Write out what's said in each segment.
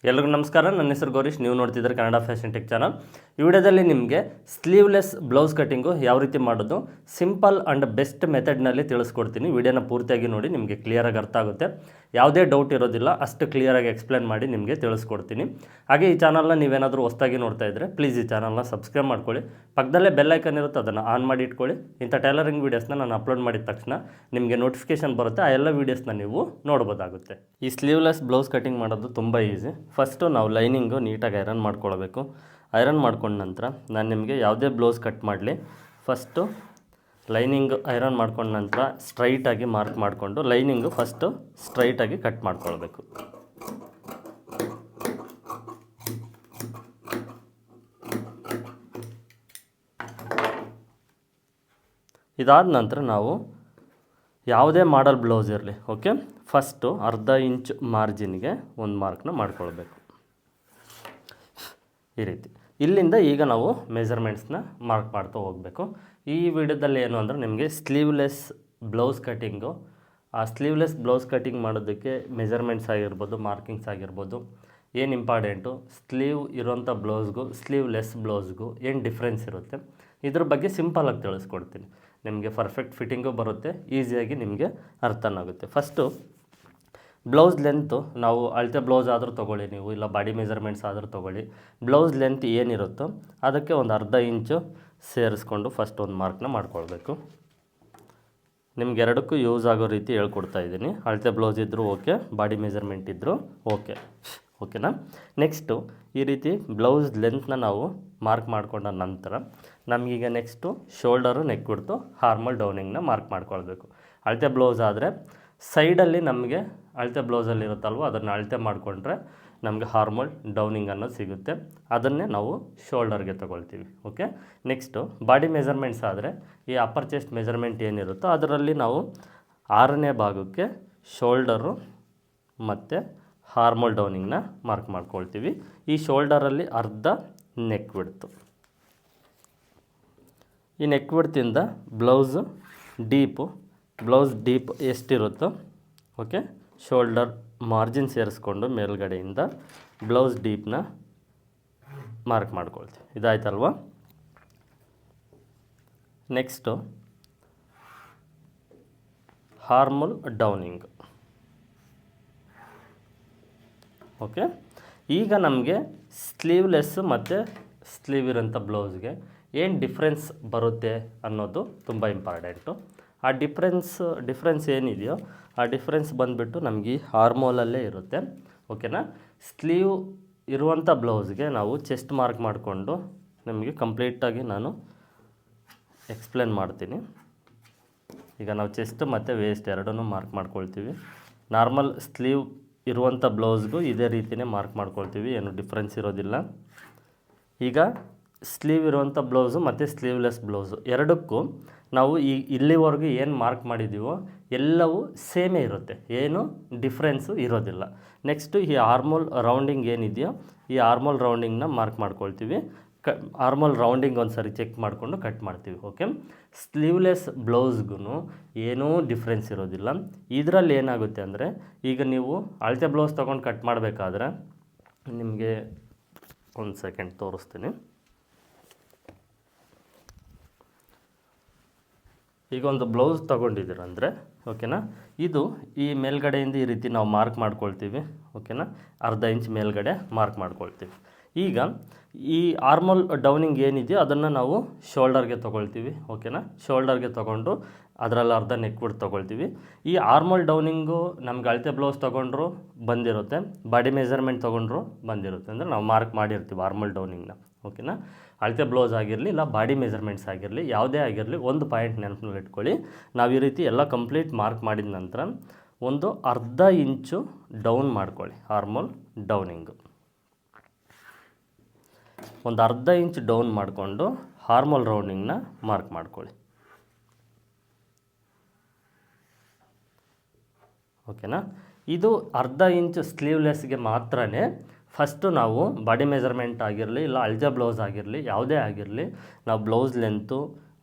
ಎಲ್ಲರಿಗೂ ನಮಸ್ಕಾರ. ನನ್ನ ಹೆಸರು ಗೌರೀಶ್. ನೀವು ನೋಡ್ತಿದ್ದಾರೆ ಕನ್ನಡ ಫ್ಯಾಷನ್ ಟೆಕ್ ಚಾನಲ್. ಈ ವಿಡಿಯೋದಲ್ಲಿ ನಿಮಗೆ ಸ್ಲೀವ್ಲೆಸ್ ಬ್ಲೌಸ್ ಕಟ್ಟಿಂಗು ಯಾವ ರೀತಿ ಮಾಡೋದು ಸಿಂಪಲ್ ಆ್ಯಂಡ್ ಬೆಸ್ಟ್ ಮೆಥಡ್ನಲ್ಲಿ ತಿಳಿಸ್ಕೊಡ್ತೀನಿ. ವಿಡಿಯೋನ ಪೂರ್ತಿಯಾಗಿ ನೋಡಿ, ನಿಮಗೆ ಕ್ಲಿಯರಾಗಿ ಅರ್ಥ ಆಗುತ್ತೆ. ಯಾವುದೇ ಡೌಟ್ ಇರೋದಿಲ್ಲ, ಅಷ್ಟು ಕ್ಲಿಯರಾಗಿ ಎಕ್ಸ್ಪ್ಲೇನ್ ಮಾಡಿ ನಿಮಗೆ ತಿಳಿಸ್ಕೊಡ್ತೀನಿ. ಹಾಗೆ ಈ ಚಾನಲ್ನ ನೀವೇನಾದರೂ ಹೊಸದಾಗಿ ನೋಡ್ತಾ ಇದ್ದರೆ ಪ್ಲೀಸ್ ಈ ಚಾನಲ್ನ ಸಬ್ಸ್ಕ್ರೈಬ್ ಮಾಡ್ಕೊಳ್ಳಿ. ಪಕ್ಕದಲ್ಲೇ ಬೆಲ್ ಐಕನ್ ಇರುತ್ತೆ, ಅದನ್ನು ಆನ್ ಮಾಡಿ ಇಟ್ಕೊಳ್ಳಿ. ಇಂಥ ಟೈಲರಿಂಗ್ ವೀಡಿಯೋಸ್ನ ನಾನು ಅಪ್ಲೋಡ್ ಮಾಡಿದ ತಕ್ಷಣ ನಿಮಗೆ ನೋಟಿಫಿಕೇಷನ್ ಬರುತ್ತೆ. ಆ ಎಲ್ಲ ವೀಡಿಯೋಸ್ನ ನೀವು ನೋಡ್ಬೋದಾಗುತ್ತೆ. ಈ ಸ್ಲೀವ್ಲೆಸ್ ಬ್ಲೌಸ್ ಕಟಿಂಗ್ ಮಾಡೋದು ತುಂಬ ಈಸಿ. ಫಸ್ಟು ನಾವು ಲೈನಿಂಗು ನೀಟಾಗಿ ಐರನ್ ಮಾಡ್ಕೊಳ್ಬೇಕು. ಐರನ್ ಮಾಡ್ಕೊಂಡ ನಂತರ ನಾನು ನಿಮಗೆ ಯಾವುದೇ ಬ್ಲೌಸ್ ಕಟ್ ಮಾಡಲಿ, ಫಸ್ಟು ಲೈನಿಂಗ್ ಐರನ್ ಮಾಡ್ಕೊಂಡ ನಂತರ ಸ್ಟ್ರೈಟಾಗಿ ಮಾರ್ಕ್ ಮಾಡಿಕೊಂಡು ಲೈನಿಂಗು ಫಸ್ಟು ಸ್ಟ್ರೈಟಾಗಿ ಕಟ್ ಮಾಡ್ಕೊಳ್ಬೇಕು. ಇದಾದ ನಂತರ ನಾವು ಯಾವುದೇ ಮಾಡಲ್ ಬ್ಲೌಸ್ ಇರಲಿ, ಓಕೆ, ಫಸ್ಟು ಅರ್ಧ ಇಂಚ್ ಮಾರ್ಜಿನ್ಗೆ ಒಂದು ಮಾರ್ಕ್ನ ಮಾಡ್ಕೊಳ್ಬೇಕು. ಈ ರೀತಿ ಇಲ್ಲಿಂದ ಈಗ ನಾವು ಮೆಜರ್ಮೆಂಟ್ಸ್ನ ಮಾರ್ಕ್ ಮಾಡ್ತಾ ಹೋಗಬೇಕು. ಈ ವಿಡಿಯೋದಲ್ಲಿ ಏನು ಅಂದರೆ ನಿಮಗೆ ಸ್ಲೀವ್ಲೆಸ್ ಬ್ಲೌಸ್ ಕಟ್ಟಿಂಗು, ಆ ಸ್ಲೀವ್ಲೆಸ್ ಬ್ಲೌಸ್ ಕಟ್ಟಿಂಗ್ ಮಾಡೋದಕ್ಕೆ ಮೆಜರ್ಮೆಂಟ್ಸ್ ಆಗಿರ್ಬೋದು, ಮಾರ್ಕಿಂಗ್ಸ್ ಆಗಿರ್ಬೋದು, ಏನು ಇಂಪಾರ್ಟೆಂಟು, ಸ್ಲೀವ್ ಇರೋಂಥ ಬ್ಲೌಸ್ಗೂ ಸ್ಲೀವ್ಲೆಸ್ ಬ್ಲೌಸ್ಗೂ ಏನು ಡಿಫ್ರೆನ್ಸ್ ಇರುತ್ತೆ, ಇದ್ರ ಬಗ್ಗೆ ಸಿಂಪಲಾಗಿ ತಿಳಿಸ್ಕೊಡ್ತೀನಿ. ನಿಮಗೆ ಪರ್ಫೆಕ್ಟ್ ಫಿಟ್ಟಿಂಗು ಬರುತ್ತೆ, ಈಸಿಯಾಗಿ ನಿಮಗೆ ಅರ್ಥನಾಗುತ್ತೆ. ಫಸ್ಟು ಬ್ಲೌಸ್ ಲೆಂತು ನಾವು ಅಳತೆ ಬ್ಲೌಸ್ ಆದರೂ ತೊಗೊಳ್ಳಿ, ನೀವು ಇಲ್ಲ ಬಾಡಿ ಮೆಜರ್ಮೆಂಟ್ಸ್ ಆದರೂ ತೊಗೊಳ್ಳಿ. ಬ್ಲೌಸ್ ಲೆಂತ್ ಏನಿರುತ್ತೋ ಅದಕ್ಕೆ ಒಂದು ಅರ್ಧ ಇಂಚು ಸೇರಿಸ್ಕೊಂಡು ಫಸ್ಟ್ ಒಂದು ಮಾರ್ಕ್ನ ಮಾಡ್ಕೊಳ್ಬೇಕು. ನಿಮ್ಗೆ ಎರಡಕ್ಕೂ ಯೂಸ್ ಆಗೋ ರೀತಿ ಹೇಳ್ಕೊಡ್ತಾ ಇದ್ದೀನಿ. ಅಳತೆ ಬ್ಲೌಸ್ ಇದ್ದರೂ ಓಕೆ, ಬಾಡಿ ಮೆಜರ್ಮೆಂಟ್ ಇದ್ದರೂ ಓಕೆನಾ. ನೆಕ್ಸ್ಟು ಈ ರೀತಿ ಬ್ಲೌಸ್ ಲೆಂತ್ನ ನಾವು ಮಾರ್ಕ್ ಮಾಡ್ಕೊಂಡ ನಂತರ ನಮಗೀಗ ನೆಕ್ಸ್ಟು ಶೋಲ್ಡರು, ನೆಕ್ ಬಿಡ್ತು, ಹಾರ್ಮಲ್ ಡೌನಿಂಗ್ನ ಮಾರ್ಕ್ ಮಾಡ್ಕೊಳ್ಬೇಕು. ಅಳತೆ ಬ್ಲೌಸ್ ಆದರೆ ಸೈಡಲ್ಲಿ ನಮಗೆ ಅಳತೆ ಬ್ಲೌಸಲ್ಲಿ ಇರುತ್ತಲ್ವ, ಅದನ್ನು ಅಳತೆ ಮಾಡಿಕೊಂಡ್ರೆ ನಮಗೆ ಹಾರ್ಮಲ್ ಡೌನಿಂಗ್ ಅನ್ನೋದು ಸಿಗುತ್ತೆ. ಅದನ್ನೇ ನಾವು ಶೋಲ್ಡರ್ಗೆ ತೊಗೊಳ್ತೀವಿ. ಓಕೆ, ನೆಕ್ಸ್ಟು ಬಾಡಿ ಮೆಜರ್ಮೆಂಟ್ಸ್ ಆದರೆ ಈ ಅಪ್ಪರ್ ಚೆಸ್ಟ್ ಮೆಜರ್ಮೆಂಟ್ ಏನಿರುತ್ತೋ ಅದರಲ್ಲಿ ನಾವು 6ನೇ ಭಾಗಕ್ಕೆ ಶೋಲ್ಡರು ಮತ್ತು ಹಾರ್ಮಲ್ ಡೌನಿಂಗ್ನ ಮಾರ್ಕ್ ಮಾಡ್ಕೊಳ್ತೀವಿ. ಈ ಶೋಲ್ಡರಲ್ಲಿ ಅರ್ಧ ನೆಕ್ ಬಿಡ್ತು. ಈ ನೆಕ್ ಬಿಡ್ತಿಂದ ಬ್ಲೌಸ್ ಡೀಪ್ ಎಷ್ಟಿರುತ್ತೋ, ಓಕೆ, ಶೋಲ್ಡರ್ ಮಾರ್ಜಿನ್ ಸೇರಿಸ್ಕೊಂಡು ಮೇಲ್ಗಡೆಯಿಂದ ಬ್ಲೌಸ್ ಡೀಪ್ನ ಮಾರ್ಕ್ ಮಾಡ್ಕೊಳ್ತೀವಿ. ಇದಾಯ್ತಲ್ವ. ನೆಕ್ಸ್ಟು ಹಾರ್ಮಲ್ ಡೌನಿಂಗ್. ಓಕೆ, ಈಗ ನಮಗೆ ಸ್ಲೀವ್ಲೆಸ್ ಮತ್ತು ಸ್ಲೀವ್ ಇರೋಂಥ ಬ್ಲೌಸ್ಗೆ ಏನು ಡಿಫ್ರೆನ್ಸ್ ಬರುತ್ತೆ ಅನ್ನೋದು ತುಂಬ ಇಂಪಾರ್ಟೆಂಟು. ಆ ಡಿಫ್ರೆನ್ಸ್ ಏನಿದೆಯೋ ಆ ಡಿಫ್ರೆನ್ಸ್ ಬಂದುಬಿಟ್ಟು ನಮಗೆ ಹಾರ್ಮೋಲಲ್ಲೇ ಇರುತ್ತೆ. ಓಕೆನಾ. ಸ್ಲೀವ್ ಇರುವಂಥ ಬ್ಲೌಸ್ಗೆ ನಾವು ಚೆಸ್ಟ್ ಮಾರ್ಕ್ ಮಾಡಿಕೊಂಡು ನಿಮಗೆ ಕಂಪ್ಲೀಟಾಗಿ ನಾನು ಎಕ್ಸ್ಪ್ಲೇನ್ ಮಾಡ್ತೀನಿ. ಈಗ ನಾವು ಚೆಸ್ಟ್ ಮತ್ತು ವೇಸ್ಟ್ ಎರಡನ್ನೂ ಮಾರ್ಕ್ ಮಾಡ್ಕೊಳ್ತೀವಿ. ನಾರ್ಮಲ್ ಸ್ಲೀವ್ ಇರುವಂಥ ಬ್ಲೌಸ್ಗೂ ಇದೇ ರೀತಿಯೇ ಮಾರ್ಕ್ ಮಾಡ್ಕೊಳ್ತೀವಿ, ಏನು ಡಿಫ್ರೆನ್ಸ್ ಇರೋದಿಲ್ಲ. ಈಗ ಸ್ಲೀವ್ ಇರುವಂಥ ಬ್ಲೌಸು ಮತ್ತು ಸ್ಲೀವ್ಲೆಸ್ ಬ್ಲೌಸು ಎರಡಕ್ಕೂ ನಾವು ಇಲ್ಲಿವರೆಗೂ ಏನು ಮಾರ್ಕ್ ಮಾಡಿದ್ದೀವೋ ಎಲ್ಲವೂ ಸೇಮೇ ಇರುತ್ತೆ, ಏನು ಡಿಫ್ರೆನ್ಸು ಇರೋದಿಲ್ಲ. ನೆಕ್ಸ್ಟು ಈ ಆರ್ಮೋಲ್ ರೌಂಡಿಂಗ್ ಏನಿದೆಯೋ ಈ ಆರ್ಮೋಲ್ ರೌಂಡಿಂಗ್ನ ಮಾರ್ಕ್ ಮಾಡ್ಕೊಳ್ತೀವಿ. ಆರ್ಮೋಲ್ ರೌಂಡಿಂಗ್ ಒಂದು ಸರಿ ಚೆಕ್ ಮಾಡಿಕೊಂಡು ಕಟ್ ಮಾಡ್ತೀವಿ. ಓಕೆ, ಸ್ಲೀವ್ಲೆಸ್ ಬ್ಲೌಸ್ಗೂ ಏನೂ ಡಿಫ್ರೆನ್ಸ್ ಇರೋದಿಲ್ಲ. ಇದರಲ್ಲಿ ಏನಾಗುತ್ತೆ ಅಂದರೆ ಈಗ ನೀವು ಅಳತೆ ಬ್ಲೌಸ್ ತೊಗೊಂಡು ಕಟ್ ಮಾಡಬೇಕಾದ್ರೆ ನಿಮಗೆ ಒಂದು ಸೆಕೆಂಡ್ ತೋರಿಸ್ತೀನಿ. ಈಗ ಒಂದು ಬ್ಲೌಸ್ ತೊಗೊಂಡಿದ್ದೀರಂದರೆ ಓಕೆನಾ, ಇದು ಈ ಮೇಲ್ಗಡೆಯಿಂದ ಈ ರೀತಿ ನಾವು ಮಾರ್ಕ್ ಮಾಡ್ಕೊಳ್ತೀವಿ. ಓಕೆನಾ, ಅರ್ಧ ಇಂಚ್ ಮೇಲ್ಗಡೆ ಮಾರ್ಕ್ ಮಾಡ್ಕೊಳ್ತೀವಿ. ಈಗ ಈ ಆರ್ಮಲ್ ಡೌನಿಂಗ್ ಏನಿದೆಯೋ ಅದನ್ನು ನಾವು ಶೋಲ್ಡರ್ಗೆ ತೊಗೊಳ್ತೀವಿ. ಓಕೆನಾ, ಶೋಲ್ಡರ್ಗೆ ತೊಗೊಂಡು ಅದರಲ್ಲಿ ಅರ್ಧ ನೆಕ್ ಬಿಟ್ಟು ತೊಗೊಳ್ತೀವಿ. ಈ ಆರ್ಮಲ್ ಡೌನಿಂಗು ನಮ್ಗೆ ಅಳತೆ ಬ್ಲೌಸ್ ತೊಗೊಂಡ್ರು ಬಂದಿರುತ್ತೆ, ಬಾಡಿ ಮೆಜರ್ಮೆಂಟ್ ತೊಗೊಂಡ್ರು ಬಂದಿರುತ್ತೆ. ಅಂದರೆ ನಾವು ಮಾರ್ಕ್ ಮಾಡಿರ್ತೀವಿ ಆರ್ಮಲ್ ಡೌನಿಂಗ್ನ. ಓಕೆನಾ, ಅಳತೆ ಬ್ಲೌಸ್ ಆಗಿರಲಿ ಇಲ್ಲ ಬಾಡಿ ಮೆಜರ್ಮೆಂಟ್ಸ್ ಆಗಿರಲಿ ಯಾವುದೇ ಆಗಿರಲಿ ಒಂದು ಪಾಯಿಂಟ್ ನೆನಪಿನಲ್ಲಿ ಇಟ್ಕೊಳ್ಳಿ. ನಾವು ಈ ರೀತಿ ಎಲ್ಲ ಕಂಪ್ಲೀಟ್ ಮಾರ್ಕ್ ಮಾಡಿದ ನಂತರ ಒಂದು ಅರ್ಧ ಇಂಚು ಡೌನ್ ಮಾಡ್ಕೊಳ್ಳಿ. ಆರ್ಮಲ್ ಡೌನಿಂಗು ಒಂದು ಅರ್ಧ ಇಂಚ್ ಡೌನ್ ಮಾಡಿಕೊಂಡು ಹಾರ್ಮಲ್ ರೌಂಡಿಂಗ್ನ ಮಾರ್ಕ್ ಮಾಡ್ಕೊಳ್ಳಿ. ಓಕೆನಾ, ಇದು ಅರ್ಧ ಇಂಚ್ ಸ್ಲೀವ್ಲೆಸ್ಗೆ ಮಾತ್ರನೇ. ಫಸ್ಟು ನಾವು ಬಾಡಿ ಮೆಜರ್ಮೆಂಟ್ ಆಗಿರಲಿ ಇಲ್ಲ ಅಳತೆ ಬ್ಲೌಸ್ ಆಗಿರಲಿ ಯಾವುದೇ ಆಗಿರಲಿ ನಾವು ಬ್ಲೌಸ್ ಲೆಂತು,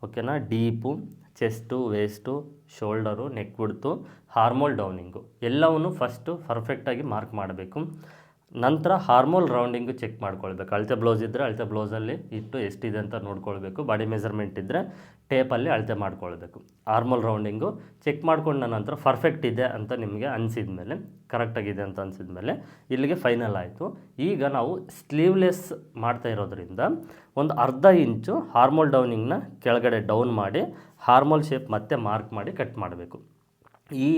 ಓಕೆನಾ, deep, chest, waste, shoulder, neck ಬಿಡ್ತು, ಹಾರ್ಮೋಲ್ ಡೌನಿಂಗು ಎಲ್ಲವನ್ನೂ ಫಸ್ಟು ಪರ್ಫೆಕ್ಟಾಗಿ ಮಾರ್ಕ್ ಮಾಡಬೇಕು. ನಂತರ ಹಾರ್ಮೋಲ್ ರೌಂಡಿಂಗು ಚೆಕ್ ಮಾಡ್ಕೊಳ್ಬೇಕು. ಅಳತೆ ಬ್ಲೌಸ್ ಇದ್ದರೆ ಅಳತೆ ಬ್ಲೌಸಲ್ಲಿ ಇಟ್ಟು ಎಷ್ಟಿದೆ ಅಂತ ನೋಡ್ಕೊಳ್ಬೇಕು. ಬಾಡಿ ಮೆಜರ್ಮೆಂಟ್ ಇದ್ದರೆ ಟೇಪಲ್ಲಿ ಅಳತೆ ಮಾಡ್ಕೊಳ್ಬೇಕು. ಆರ್ಮೋಲ್ ರೌಂಡಿಂಗು ಚೆಕ್ ಮಾಡ್ಕೊಂಡ ನಂತರ ಪರ್ಫೆಕ್ಟ್ ಇದೆ ಅಂತ ನಿಮಗೆ ಅನಿಸಿದ ಮೇಲೆ, ಕರೆಕ್ಟಾಗಿದೆ ಅಂತ ಅನಿಸಿದ ಮೇಲೆ ಇಲ್ಲಿಗೆ ಫೈನಲ್ ಆಯಿತು. ಈಗ ನಾವು ಸ್ಲೀವ್ಲೆಸ್ ಮಾಡ್ತಾ ಇರೋದ್ರಿಂದ ಒಂದು ಅರ್ಧ ಇಂಚು ಹಾರ್ಮೋಲ್ ಡೌನಿಂಗ್ನ ಕೆಳಗಡೆ ಡೌನ್ ಮಾಡಿ ಹಾರ್ಮೋಲ್ ಶೇಪ್ ಮತ್ತೆ ಮಾರ್ಕ್ ಮಾಡಿ ಕಟ್ ಮಾಡಬೇಕು. ಈ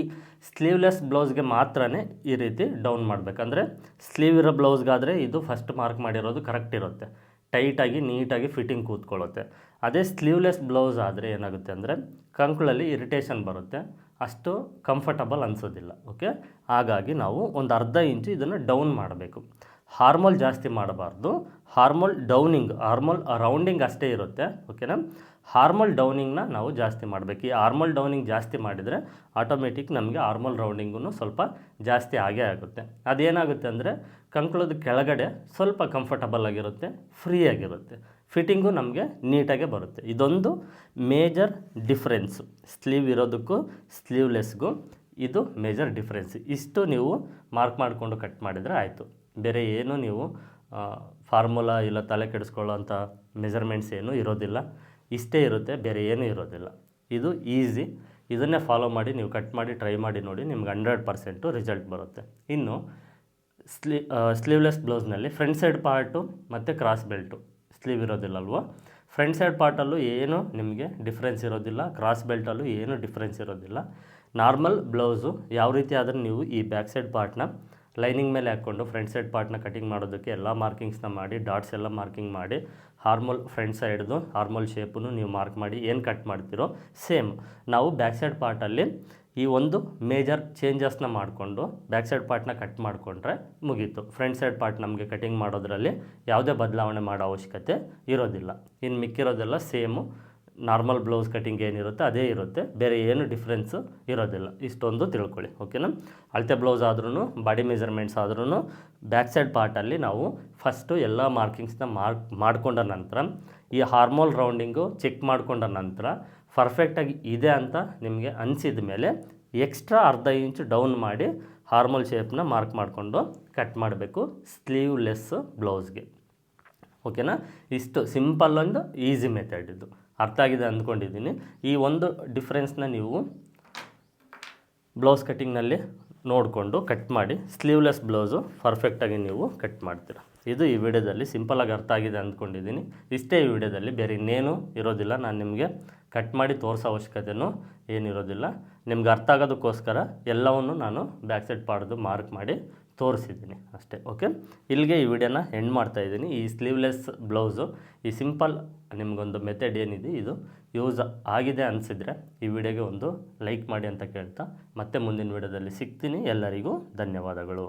ಸ್ಲೀವ್ಲೆಸ್ ಬ್ಲೌಸ್ಗೆ ಮಾತ್ರ ಈ ರೀತಿ ಡೌನ್ ಮಾಡಬೇಕು. ಅಂದರೆ ಸ್ಲೀವ್ ಇರೋ ಬ್ಲೌಸ್ಗಾದರೆ ಇದು ಫಸ್ಟ್ ಮಾರ್ಕ್ ಮಾಡಿರೋದು ಕರೆಕ್ಟ್ ಇರುತ್ತೆ, ಟೈಟಾಗಿ ನೀಟಾಗಿ ಫಿಟ್ಟಿಂಗ್ ಕೂತ್ಕೊಳ್ಳುತ್ತೆ. ಅದೇ ಸ್ಲೀವ್ಲೆಸ್ ಬ್ಲೌಸ್ ಆದರೆ ಏನಾಗುತ್ತೆ ಅಂದರೆ ಕಂಕುಳಲ್ಲಿ ಇರಿಟೇಷನ್ ಬರುತ್ತೆ, ಅಷ್ಟು ಕಂಫರ್ಟಬಲ್ ಅನಿಸೋದಿಲ್ಲ. ಓಕೆ, ಹಾಗಾಗಿ ನಾವು ಒಂದು ಅರ್ಧ ಇಂಚು ಇದನ್ನು ಡೌನ್ ಮಾಡಬೇಕು. ಹಾರ್ಮೋಲ್ ಜಾಸ್ತಿ ಮಾಡಬಾರ್ದು, ಹಾರ್ಮೋಲ್ ಡೌನಿಂಗ್, ಹಾರ್ಮೋಲ್ ರೌಂಡಿಂಗ್ ಅಷ್ಟೇ ಇರುತ್ತೆ. ಓಕೆನಾ, ಹಾರ್ಮೋಲ್ ಡೌನಿಂಗ್ನ ನಾವು ಜಾಸ್ತಿ ಮಾಡಬೇಕು. ಈ ಹಾರ್ಮೋಲ್ ಡೌನಿಂಗ್ ಜಾಸ್ತಿ ಮಾಡಿದರೆ ಆಟೋಮೆಟಿಕ್ ನಮಗೆ ಹಾರ್ಮೋಲ್ ರೌಂಡಿಂಗೂ ಸ್ವಲ್ಪ ಜಾಸ್ತಿ ಆಗೇ ಆಗುತ್ತೆ. ಅದೇನಾಗುತ್ತೆ ಅಂದರೆ ಕಂಕುಳದ ಕೆಳಗಡೆ ಸ್ವಲ್ಪ ಕಂಫರ್ಟಬಲ್ ಆಗಿರುತ್ತೆ, ಫ್ರೀ ಆಗಿರುತ್ತೆ, ಫಿಟ್ಟಿಂಗು ನಮಗೆ ನೀಟಾಗೆ ಬರುತ್ತೆ. ಇದೊಂದು ಮೇಜರ್ ಡಿಫ್ರೆನ್ಸು ಸ್ಲೀವ್ ಇರೋದಕ್ಕೂ ಸ್ಲೀವ್ಲೆಸ್ಗೂ, ಇದು ಮೇಜರ್ ಡಿಫ್ರೆನ್ಸ್. ಇಷ್ಟು ನೀವು ಮಾರ್ಕ್ ಮಾಡಿಕೊಂಡು ಕಟ್ ಮಾಡಿದರೆ ಆಯಿತು. ಬೇರೆ ಏನು ನೀವು ಫಾರ್ಮುಲಾ ಇಲ್ಲ ತಲೆ ಕೆಡಿಸ್ಕೊಳ್ಳೋ ಅಂಥ ಮೆಜರ್ಮೆಂಟ್ಸ್ ಏನೂ ಇರೋದಿಲ್ಲ, ಇಷ್ಟೇ ಇರುತ್ತೆ, ಬೇರೆ ಏನೂ ಇರೋದಿಲ್ಲ. ಇದು ಈಸಿ, ಇದನ್ನೇ ಫಾಲೋ ಮಾಡಿ ನೀವು ಕಟ್ ಮಾಡಿ ಟ್ರೈ ಮಾಡಿ ನೋಡಿ, ನಿಮ್ಗೆ 100% ರಿಸಲ್ಟ್ ಬರುತ್ತೆ. ಇನ್ನು ಸ್ಲೀವ್ಲೆಸ್ ಬ್ಲೌಸ್ನಲ್ಲಿ ಫ್ರಂಟ್ ಸೈಡ್ ಪಾರ್ಟು ಮತ್ತು ಕ್ರಾಸ್ ಬೆಲ್ಟು ಸ್ಲೀವ್ ಇರೋದಿಲ್ಲಲ್ವ, ಫ್ರಂಟ್ ಸೈಡ್ ಪಾರ್ಟಲ್ಲೂ ಏನು ನಿಮಗೆ ಡಿಫ್ರೆನ್ಸ್ ಇರೋದಿಲ್ಲ, ಕ್ರಾಸ್ ಬೆಲ್ಟಲ್ಲೂ ಏನು ಡಿಫ್ರೆನ್ಸ್ ಇರೋದಿಲ್ಲ. ನಾರ್ಮಲ್ ಬ್ಲೌಸು ಯಾವ ರೀತಿ ಆದರೂ ನೀವು ಈ ಬ್ಯಾಕ್ ಸೈಡ್ ಪಾರ್ಟ್ನ ಲೈನಿಂಗ್ ಮೇಲೆ ಹಾಕ್ಕೊಂಡು ಫ್ರಂಟ್ ಸೈಡ್ ಪಾರ್ಟ್ನ ಕಟಿಂಗ್ ಮಾಡೋದಕ್ಕೆ ಎಲ್ಲ ಮಾರ್ಕಿಂಗ್ಸ್ನ ಮಾಡಿ, ಡಾಟ್ಸ್ ಎಲ್ಲ ಮಾರ್ಕಿಂಗ್ ಮಾಡಿ, ಹಾರ್ಮೋಲ್ ಫ್ರಂಟ್ ಸೈಡ್ದು ಹಾರ್ಮೋಲ್ ಶೇಪನ್ನು ನೀವು ಮಾರ್ಕ್ ಮಾಡಿ ಏನು ಕಟ್ ಮಾಡ್ತೀರೋ ಸೇಮ್ ನಾವು ಬ್ಯಾಕ್ ಸೈಡ್ ಪಾರ್ಟಲ್ಲಿ ಈ ಒಂದು ಮೇಜರ್ ಚೇಂಜಸ್ನ ಮಾಡಿಕೊಂಡು ಬ್ಯಾಕ್ ಸೈಡ್ ಪಾರ್ಟ್ನ ಕಟ್ ಮಾಡಿಕೊಂಡ್ರೆ ಮುಗೀತು. ಫ್ರಂಟ್ ಸೈಡ್ ಪಾರ್ಟ್ ನಮಗೆ ಕಟಿಂಗ್ ಮಾಡೋದ್ರಲ್ಲಿ ಯಾವುದೇ ಬದಲಾವಣೆ ಮಾಡೋ ಅವಶ್ಯಕತೆ ಇರೋದಿಲ್ಲ. ಇನ್ನು ಮಿಕ್ಕಿರೋದೆಲ್ಲ ಸೇಮು ನಾರ್ಮಲ್ ಬ್ಲೌಸ್ ಕಟಿಂಗ್ ಏನಿರುತ್ತೆ ಅದೇ ಇರುತ್ತೆ, ಬೇರೆ ಏನು ಡಿಫ್ರೆನ್ಸು ಇರೋದಿಲ್ಲ. ಇಷ್ಟೊಂದು ತಿಳ್ಕೊಳ್ಳಿ. ಓಕೆನಾ, ಅಳತೆ ಬ್ಲೌಸ್ ಆದ್ರೂ ಬಾಡಿ ಮೆಜರ್ಮೆಂಟ್ಸ್ ಆದ್ರೂ ಬ್ಯಾಕ್ ಸೈಡ್ ಪಾರ್ಟಲ್ಲಿ ನಾವು ಫಸ್ಟು ಎಲ್ಲ ಮಾರ್ಕಿಂಗ್ಸ್ನ ಮಾಡಿಕೊಂಡ ನಂತರ ಈ ಹಾರ್ಮೋಲ್ ರೌಂಡಿಂಗು ಚೆಕ್ ಮಾಡಿಕೊಂಡ ನಂತರ ಪರ್ಫೆಕ್ಟಾಗಿ ಇದೆ ಅಂತ ನಿಮಗೆ ಅನಿಸಿದ ಮೇಲೆ ಎಕ್ಸ್ಟ್ರಾ ಅರ್ಧ ಇಂಚು ಡೌನ್ ಮಾಡಿ ಹಾರ್ಮೋಲ್ ಶೇಪ್ನ ಮಾರ್ಕ್ ಮಾಡಿಕೊಂಡು ಕಟ್ ಮಾಡಬೇಕು ಸ್ಲೀವ್ಲೆಸ್ ಬ್ಲೌಸ್ಗೆ. ಓಕೆನಾ, ಇಷ್ಟು ಸಿಂಪಲ್ ಒಂದು ಈಸಿ ಮೆಥಡ್. ಇದು ಅರ್ಥ ಆಗಿದೆ ಅಂದ್ಕೊಂಡಿದ್ದೀನಿ. ಈ ಒಂದು ಡಿಫ್ರೆನ್ಸ್ನ ನೀವು ಬ್ಲೌಸ್ ಕಟ್ಟಿಂಗ್ನಲ್ಲಿ ನೋಡಿಕೊಂಡು ಕಟ್ ಮಾಡಿ ಸ್ಲೀವ್ಲೆಸ್ ಬ್ಲೌಸು ಪರ್ಫೆಕ್ಟಾಗಿ ನೀವು ಕಟ್ ಮಾಡ್ತೀರ. ಇದು ಈ ವಿಡಿಯೋದಲ್ಲಿ ಸಿಂಪಲಾಗಿ ಅರ್ಥ ಆಗಿದೆ ಅಂದ್ಕೊಂಡಿದ್ದೀನಿ. ಇಷ್ಟೇ ಈ ವಿಡಿಯೋದಲ್ಲಿ, ಬೇರೆ ಇನ್ನೇನು ಇರೋದಿಲ್ಲ. ನಾನು ನಿಮಗೆ ಕಟ್ ಮಾಡಿ ತೋರಿಸೋ ಅವಶ್ಯಕತೆಯೂ ಏನಿರೋದಿಲ್ಲ. ನಿಮ್ಗೆ ಅರ್ಥ ಆಗೋದಕ್ಕೋಸ್ಕರ ಎಲ್ಲವನ್ನು ನಾನು ಬ್ಯಾಕ್ ಸೈಡ್ ಪಾರ್ಟ್ದು ಮಾರ್ಕ್ ಮಾಡಿ ತೋರಿಸಿದ್ದೀನಿ ಅಷ್ಟೇ. ಓಕೆ, ಇಲ್ಲಿಗೆ ಈ ವಿಡಿಯೋನ ಎಂಡ್ ಮಾಡ್ತಾಯಿದ್ದೀನಿ. ಈ ಸ್ಲೀವ್ಲೆಸ್ ಬ್ಲೌಸು ಈ ಸಿಂಪಲ್ ನಿಮಗೊಂದು ಮೆಥಡ್ ಏನಿದೆ ಇದು ಯೂಸ್ ಆಗಿದೆ ಅನಿಸಿದರೆ ಈ ವಿಡಿಯೋಗೆ ಒಂದು ಲೈಕ್ ಮಾಡಿ ಅಂತ ಕೇಳ್ತಾ ಮತ್ತೆ ಮುಂದಿನ ವಿಡಿಯೋದಲ್ಲಿ ಸಿಗ್ತೀನಿ. ಎಲ್ಲರಿಗೂ ಧನ್ಯವಾದಗಳು.